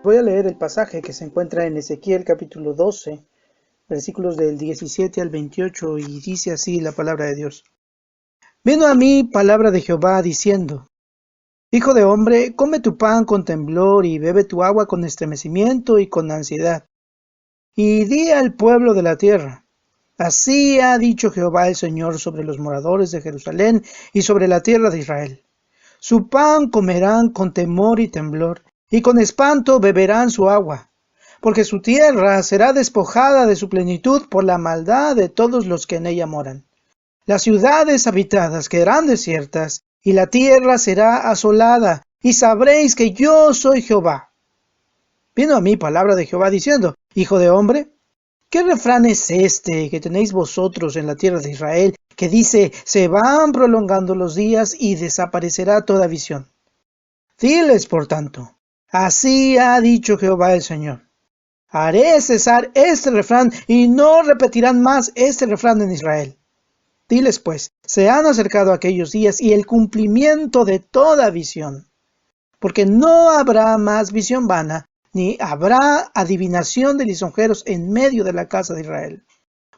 voy a leer el pasaje que se encuentra en Ezequiel capítulo 12, versículos del 17 al 28, y dice así la palabra de Dios. Vino a mí palabra de Jehová diciendo: Hijo de hombre, come tu pan con temblor y bebe tu agua con estremecimiento y con ansiedad. Y di al pueblo de la tierra: Así ha dicho Jehová el Señor sobre los moradores de Jerusalén y sobre la tierra de Israel. Su pan comerán con temor y temblor, y con espanto beberán su agua, porque su tierra será despojada de su plenitud por la maldad de todos los que en ella moran. Las ciudades habitadas quedarán desiertas, y la tierra será asolada, y sabréis que yo soy Jehová. Vino a mí palabra de Jehová diciendo: Hijo de hombre, ¿qué refrán es este que tenéis vosotros en la tierra de Israel, que dice: se van prolongando los días y desaparecerá toda visión? Diles, por tanto: así ha dicho Jehová el Señor: haré cesar este refrán y no repetirán más este refrán en Israel. Diles pues: se han acercado aquellos días y el cumplimiento de toda visión, porque no habrá más visión vana, ni habrá adivinación de lisonjeros en medio de la casa de Israel.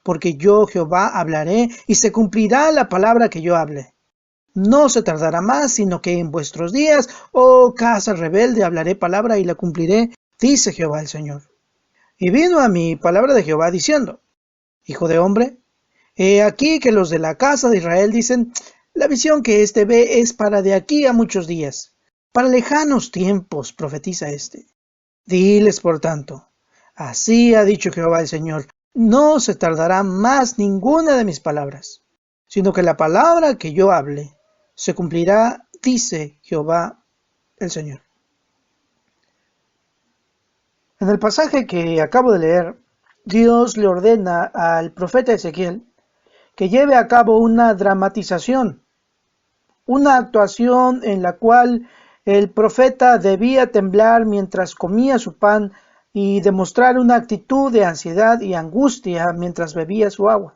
Porque yo, Jehová, hablaré, y se cumplirá la palabra que yo hable. No se tardará más, sino que en vuestros días, oh casa rebelde, hablaré palabra y la cumpliré, dice Jehová el Señor. Y vino a mí palabra de Jehová diciendo: Hijo de hombre, he aquí que los de la casa de Israel dicen: la visión que éste ve es para de aquí a muchos días, para lejanos tiempos, profetiza éste. Diles, por tanto: así ha dicho Jehová el Señor: no se tardará más ninguna de mis palabras, sino que la palabra que yo hable se cumplirá, dice Jehová el Señor. En el pasaje que acabo de leer, Dios le ordena al profeta Ezequiel que lleve a cabo una dramatización, una actuación en la cual el profeta debía temblar mientras comía su pan y demostrar una actitud de ansiedad y angustia mientras bebía su agua.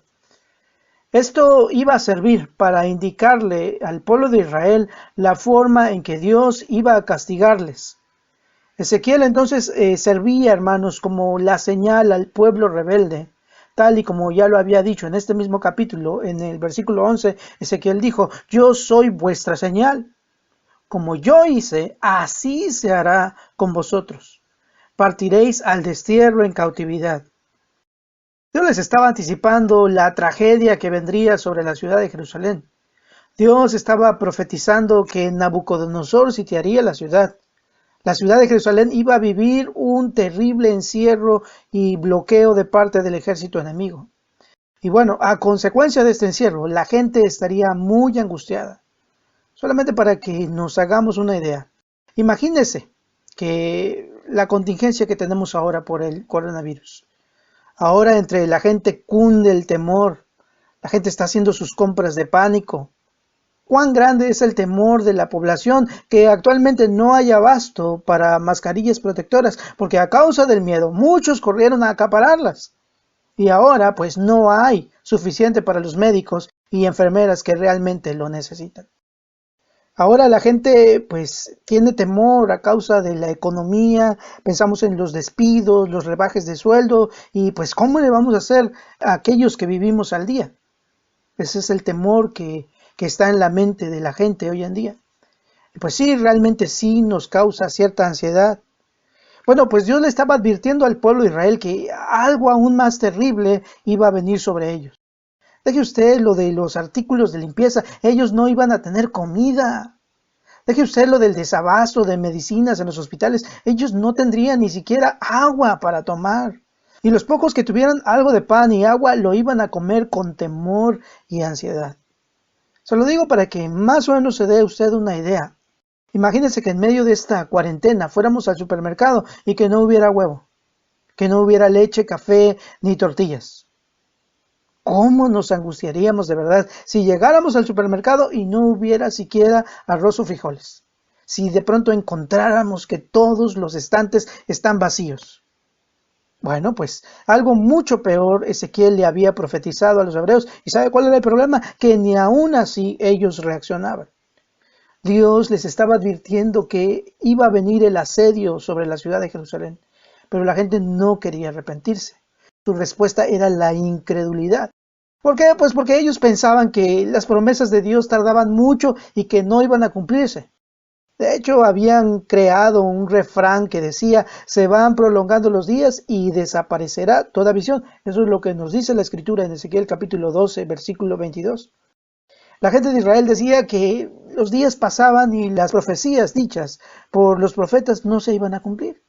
Esto iba a servir para indicarle al pueblo de Israel la forma en que Dios iba a castigarles. Ezequiel entonces servía, hermanos, como la señal al pueblo rebelde, tal y como ya lo había dicho en este mismo capítulo, en el versículo 11, Ezequiel dijo: yo soy vuestra señal. Como yo hice, así se hará con vosotros. Partiréis al destierro en cautividad. Dios les estaba anticipando la tragedia que vendría sobre la ciudad de Jerusalén. Dios estaba profetizando que Nabucodonosor sitiaría la ciudad. La ciudad de Jerusalén iba a vivir un terrible encierro y bloqueo de parte del ejército enemigo. Y bueno, a consecuencia de este encierro, la gente estaría muy angustiada. Solamente para que nos hagamos una idea. Imagínense que la contingencia que tenemos ahora por el coronavirus. Ahora entre la gente cunde el temor. La gente está haciendo sus compras de pánico. ¿Cuán grande es el temor de la población que actualmente no hay abasto para mascarillas protectoras? Porque a causa del miedo muchos corrieron a acapararlas. Y ahora pues no hay suficiente para los médicos y enfermeras que realmente lo necesitan. Ahora la gente pues tiene temor a causa de la economía, pensamos en los despidos, los rebajes de sueldo y pues ¿cómo le vamos a hacer a aquellos que vivimos al día? Ese es el temor que está en la mente de la gente hoy en día. Pues sí, realmente sí nos causa cierta ansiedad. Bueno, pues Dios le estaba advirtiendo al pueblo de Israel que algo aún más terrible iba a venir sobre ellos. Deje usted lo de los artículos de limpieza, ellos no iban a tener comida. Deje usted lo del desabasto de medicinas en los hospitales, ellos no tendrían ni siquiera agua para tomar. Y los pocos que tuvieran algo de pan y agua lo iban a comer con temor y ansiedad. Se lo digo para que más o menos se dé usted una idea. Imagínense que en medio de esta cuarentena fuéramos al supermercado y que no hubiera huevo, que no hubiera leche, café ni tortillas. ¿Cómo nos angustiaríamos de verdad si llegáramos al supermercado y no hubiera siquiera arroz o frijoles? Si de pronto encontráramos que todos los estantes están vacíos. Bueno, pues algo mucho peor Ezequiel le había profetizado a los hebreos. ¿Y sabe cuál era el problema? Que ni aún así ellos reaccionaban. Dios les estaba advirtiendo que iba a venir el asedio sobre la ciudad de Jerusalén, pero la gente no quería arrepentirse. Su respuesta era la incredulidad. ¿Por qué? Pues porque ellos pensaban que las promesas de Dios tardaban mucho y que no iban a cumplirse. De hecho, habían creado un refrán que decía, se van prolongando los días y desaparecerá toda visión. Eso es lo que nos dice la Escritura en Ezequiel capítulo 12, versículo 22. La gente de Israel decía que los días pasaban y las profecías dichas por los profetas no se iban a cumplir.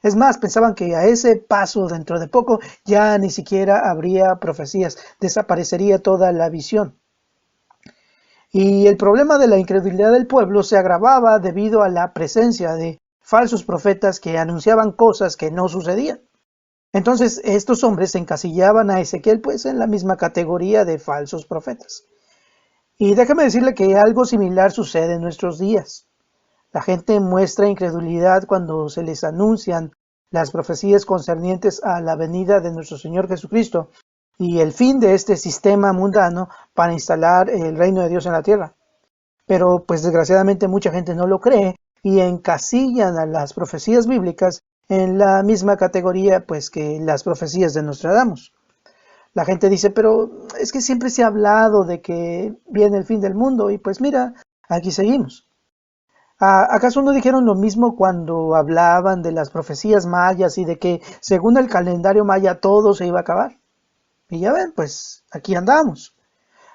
Es más, pensaban que a ese paso, dentro de poco, ya ni siquiera habría profecías, desaparecería toda la visión. Y el problema de la incredulidad del pueblo se agravaba debido a la presencia de falsos profetas que anunciaban cosas que no sucedían. Entonces, estos hombres encasillaban a Ezequiel pues en la misma categoría de falsos profetas. Y déjame decirle que algo similar sucede en nuestros días. La gente muestra incredulidad cuando se les anuncian las profecías concernientes a la venida de nuestro Señor Jesucristo y el fin de este sistema mundano para instalar el reino de Dios en la tierra. Pero pues desgraciadamente mucha gente no lo cree y encasillan a las profecías bíblicas en la misma categoría pues que las profecías de Nostradamus. La gente dice, pero es que siempre se ha hablado de que viene el fin del mundo y pues mira, aquí seguimos. ¿Acaso no dijeron lo mismo cuando hablaban de las profecías mayas y de que según el calendario maya todo se iba a acabar? Y ya ven, pues aquí andamos.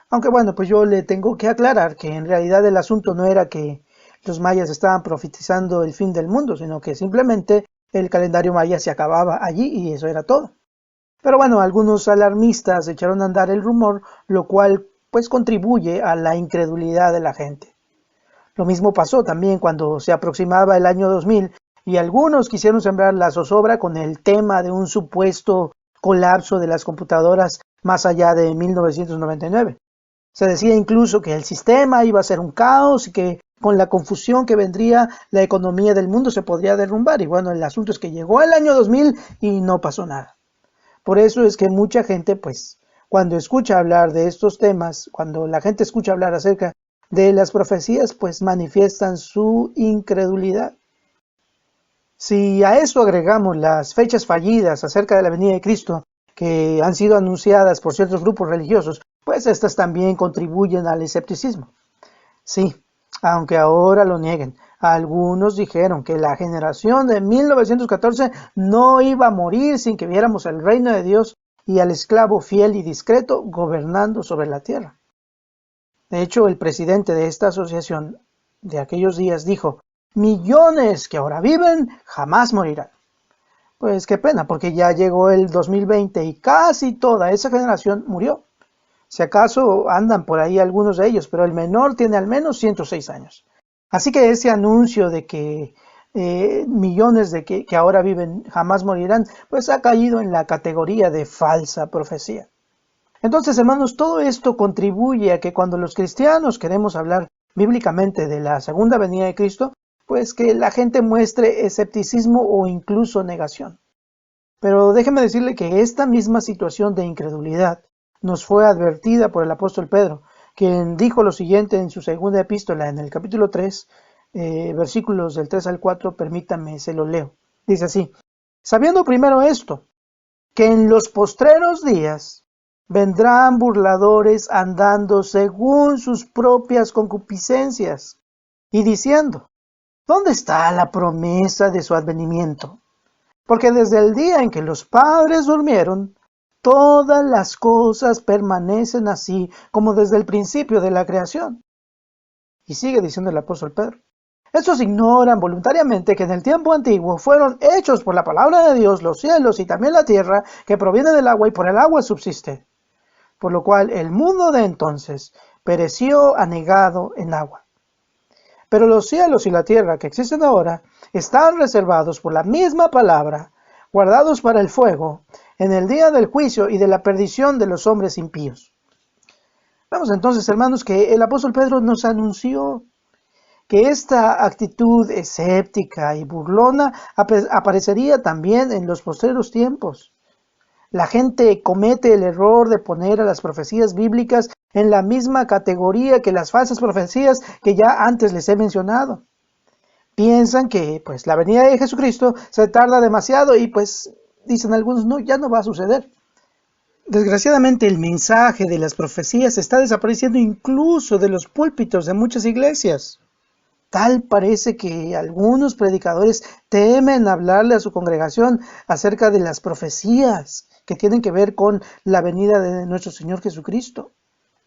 Aunque bueno, pues yo le tengo que aclarar que en realidad el asunto no era que los mayas estaban profetizando el fin del mundo, sino que simplemente el calendario maya se acababa allí y eso era todo. Pero bueno, algunos alarmistas echaron a andar el rumor, lo cual pues contribuye a la incredulidad de la gente. Lo mismo pasó también cuando se aproximaba el año 2000 y algunos quisieron sembrar la zozobra con el tema de un supuesto colapso de las computadoras más allá de 1999. Se decía incluso que el sistema iba a ser un caos y que con la confusión que vendría la economía del mundo se podría derrumbar. Y bueno, el asunto es que llegó el año 2000 y no pasó nada. Por eso es que mucha gente, pues, cuando escucha hablar de estos temas, cuando la gente escucha hablar acerca de las profecías, pues manifiestan su incredulidad. Si a eso agregamos las fechas fallidas acerca de la venida de Cristo, que han sido anunciadas por ciertos grupos religiosos, pues estas también contribuyen al escepticismo. Sí, aunque ahora lo nieguen, algunos dijeron que la generación de 1914 no iba a morir sin que viéramos el reino de Dios y al esclavo fiel y discreto gobernando sobre la tierra. De hecho, el presidente de esta asociación de aquellos días dijo, millones que ahora viven jamás morirán. Pues qué pena, porque ya llegó el 2020 y casi toda esa generación murió. Si acaso andan por ahí algunos de ellos, pero el menor tiene al menos 106 años. Así que ese anuncio de que millones de que ahora viven jamás morirán, pues ha caído en la categoría de falsa profecía. Entonces, hermanos, todo esto contribuye a que cuando los cristianos queremos hablar bíblicamente de la segunda venida de Cristo, pues que la gente muestre escepticismo o incluso negación. Pero déjeme decirle que esta misma situación de incredulidad nos fue advertida por el apóstol Pedro, quien dijo lo siguiente en su segunda epístola, en el capítulo 3, versículos del 3 al 4, permítame, se lo leo. Dice así, sabiendo primero esto, que en los postreros días vendrán burladores andando según sus propias concupiscencias y diciendo, ¿dónde está la promesa de su advenimiento? Porque desde el día en que los padres durmieron, todas las cosas permanecen así como desde el principio de la creación. Y sigue diciendo el apóstol Pedro. Estos ignoran voluntariamente que en el tiempo antiguo fueron hechos por la palabra de Dios los cielos y también la tierra, que proviene del agua y por el agua subsiste. Por lo cual el mundo de entonces pereció anegado en agua. Pero los cielos y la tierra que existen ahora están reservados por la misma palabra, guardados para el fuego, en el día del juicio y de la perdición de los hombres impíos. Vemos entonces, hermanos, que el apóstol Pedro nos anunció que esta actitud escéptica y burlona aparecería también en los postreros tiempos. La gente comete el error de poner a las profecías bíblicas en la misma categoría que las falsas profecías que ya antes les he mencionado. Piensan que pues la venida de Jesucristo se tarda demasiado y pues dicen algunos, no, ya no va a suceder. Desgraciadamente el mensaje de las profecías está desapareciendo incluso de los púlpitos de muchas iglesias. Tal parece que algunos predicadores temen hablarle a su congregación acerca de las profecías que tienen que ver con la venida de nuestro Señor Jesucristo.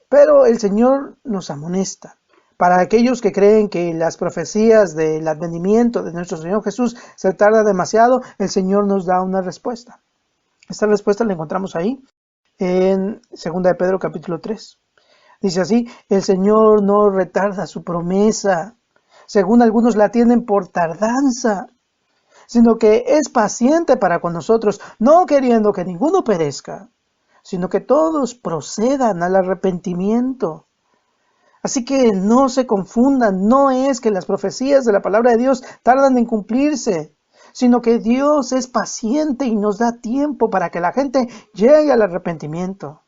Pero el Señor nos amonesta. Para aquellos que creen que las profecías del advenimiento de nuestro Señor Jesús se tarda demasiado, el Señor nos da una respuesta. Esta respuesta la encontramos ahí en 2 de Pedro capítulo 3. Dice así: el Señor no retarda su promesa, según algunos la tienen por tardanza, sino que es paciente para con nosotros, no queriendo que ninguno perezca, sino que todos procedan al arrepentimiento. Así que no se confundan, no es que las profecías de la palabra de Dios tardan en cumplirse, sino que Dios es paciente y nos da tiempo para que la gente llegue al arrepentimiento.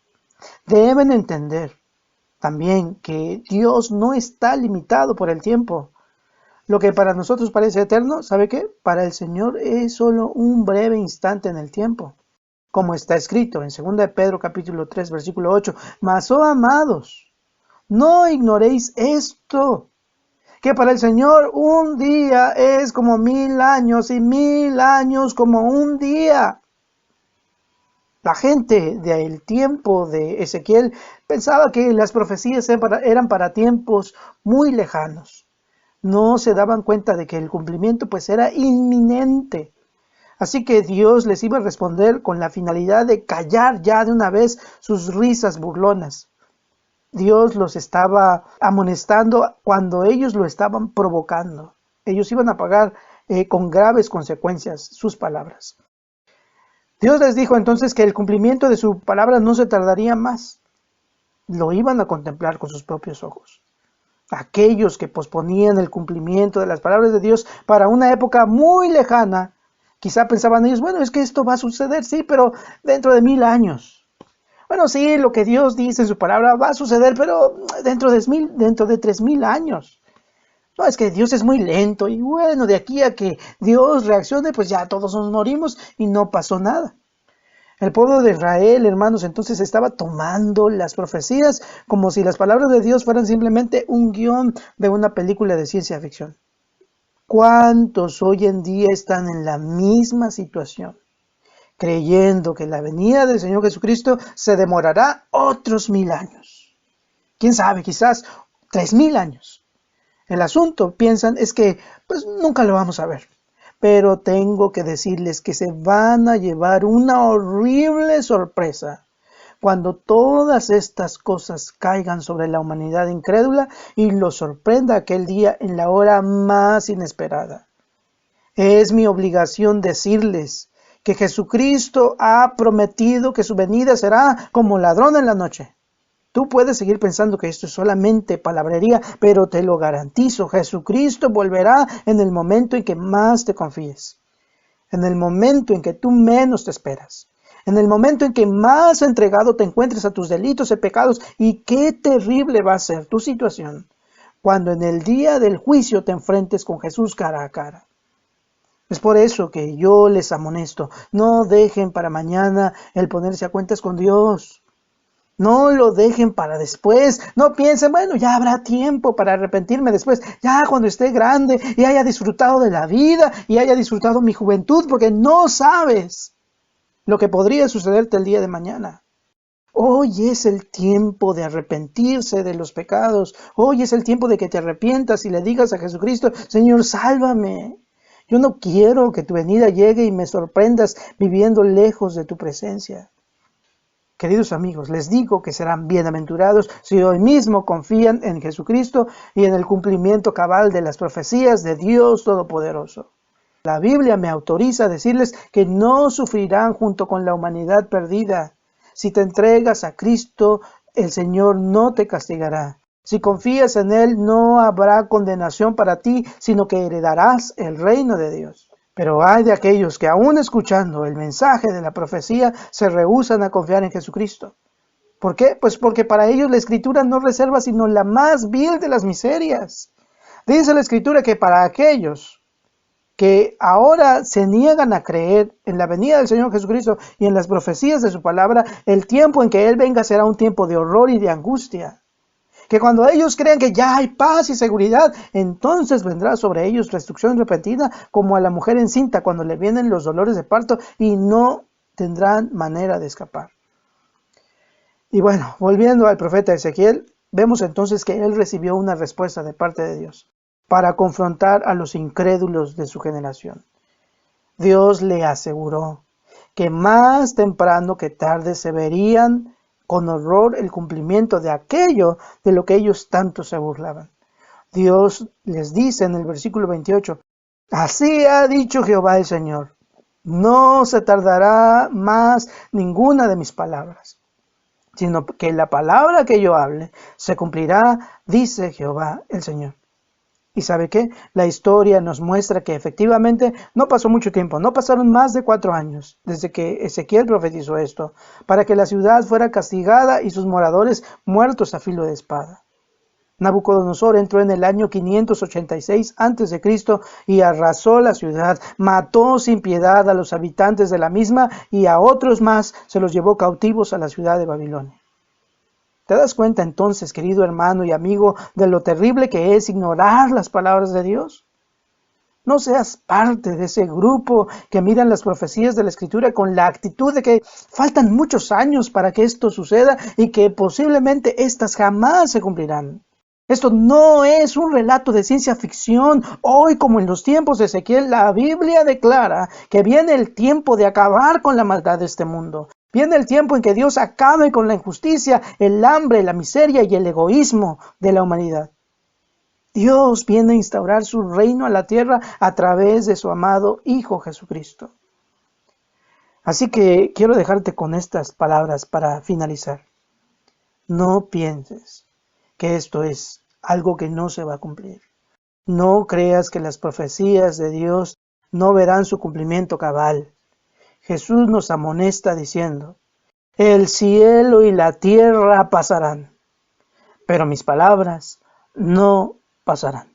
Deben entender también que Dios no está limitado por el tiempo. Lo que para nosotros parece eterno, ¿sabe qué? Para el Señor es solo un breve instante en el tiempo. Como está escrito en 2 de Pedro capítulo 3 versículo 8, mas, oh amados, no ignoréis esto, que para el Señor un día es como 1000 años y 1000 años como un día. La gente del tiempo de Ezequiel pensaba que las profecías eran para tiempos muy lejanos. No se daban cuenta de que el cumplimiento pues era inminente. Así que Dios les iba a responder con la finalidad de callar ya de una vez sus risas burlonas. Dios los estaba amonestando cuando ellos lo estaban provocando. Ellos iban a pagar con graves consecuencias sus palabras. Dios les dijo entonces que el cumplimiento de su palabra no se tardaría más. Lo iban a contemplar con sus propios ojos. Aquellos que posponían el cumplimiento de las palabras de Dios para una época muy lejana, quizá pensaban ellos, bueno, es que esto va a suceder, sí, pero dentro de 1000 años. Bueno, sí, lo que Dios dice en su palabra va a suceder, pero dentro de 3000 años. No, es que Dios es muy lento y bueno, de aquí a que Dios reaccione, pues ya todos nos morimos y no pasó nada. El pueblo de Israel, hermanos, entonces estaba tomando las profecías como si las palabras de Dios fueran simplemente un guión de una película de ciencia ficción. ¿Cuántos hoy en día están en la misma situación, creyendo que la venida del Señor Jesucristo se demorará otros 1000 años? ¿Quién sabe? Quizás 3000 años. El asunto, piensan, es que pues nunca lo vamos a ver. Pero tengo que decirles que se van a llevar una horrible sorpresa cuando todas estas cosas caigan sobre la humanidad incrédula y los sorprenda aquel día en la hora más inesperada. Es mi obligación decirles que Jesucristo ha prometido que su venida será como ladrón en la noche. Tú puedes seguir pensando que esto es solamente palabrería, pero te lo garantizo, Jesucristo volverá en el momento en que más te confíes, en el momento en que tú menos te esperas, en el momento en que más entregado te encuentres a tus delitos y pecados. Y qué terrible va a ser tu situación cuando en el día del juicio te enfrentes con Jesús cara a cara. Es por eso que yo les amonesto, no dejen para mañana el ponerse a cuentas con Dios. No lo dejen para después. No piensen, bueno, ya habrá tiempo para arrepentirme después. Ya cuando esté grande y haya disfrutado de la vida y haya disfrutado mi juventud, porque no sabes lo que podría sucederte el día de mañana. Hoy es el tiempo de arrepentirse de los pecados. Hoy es el tiempo de que te arrepientas y le digas a Jesucristo, Señor, sálvame. Yo no quiero que tu venida llegue y me sorprendas viviendo lejos de tu presencia. Queridos amigos, les digo que serán bienaventurados si hoy mismo confían en Jesucristo y en el cumplimiento cabal de las profecías de Dios Todopoderoso. La Biblia me autoriza a decirles que no sufrirán junto con la humanidad perdida. Si te entregas a Cristo, el Señor no te castigará. Si confías en Él, no habrá condenación para ti, sino que heredarás el reino de Dios. Pero hay de aquellos que aún escuchando el mensaje de la profecía se rehúsan a confiar en Jesucristo. ¿Por qué? Pues porque para ellos la Escritura no reserva sino la más vil de las miserias. Dice la Escritura que para aquellos que ahora se niegan a creer en la venida del Señor Jesucristo y en las profecías de su palabra, el tiempo en que Él venga será un tiempo de horror y de angustia. Que cuando ellos crean que ya hay paz y seguridad, entonces vendrá sobre ellos destrucción repentina, como a la mujer encinta cuando le vienen los dolores de parto y no tendrán manera de escapar. Y bueno, volviendo al profeta Ezequiel, vemos entonces que él recibió una respuesta de parte de Dios para confrontar a los incrédulos de su generación. Dios le aseguró que más temprano que tarde se verían con horror el cumplimiento de aquello de lo que ellos tanto se burlaban. Dios les dice en el versículo 28, así ha dicho Jehová el Señor, no se tardará más ninguna de mis palabras, sino que la palabra que yo hable se cumplirá, dice Jehová el Señor. ¿Y sabe qué? La historia nos muestra que efectivamente no pasó mucho tiempo, no pasaron más de 4 años desde que Ezequiel profetizó esto, para que la ciudad fuera castigada y sus moradores muertos a filo de espada. Nabucodonosor entró en el año 586 a.C. y arrasó la ciudad, mató sin piedad a los habitantes de la misma y a otros más se los llevó cautivos a la ciudad de Babilonia. ¿Te das cuenta entonces, querido hermano y amigo, de lo terrible que es ignorar las palabras de Dios? No seas parte de ese grupo que miran las profecías de la Escritura con la actitud de que faltan muchos años para que esto suceda y que posiblemente éstas jamás se cumplirán. Esto no es un relato de ciencia ficción. Hoy, como en los tiempos de Ezequiel, la Biblia declara que viene el tiempo de acabar con la maldad de este mundo. Viene el tiempo en que Dios acabe con la injusticia, el hambre, la miseria y el egoísmo de la humanidad. Dios viene a instaurar su reino a la tierra a través de su amado Hijo Jesucristo. Así que quiero dejarte con estas palabras para finalizar. No pienses que esto es algo que no se va a cumplir. No creas que las profecías de Dios no verán su cumplimiento cabal. Jesús nos amonesta diciendo, el cielo y la tierra pasarán, pero mis palabras no pasarán.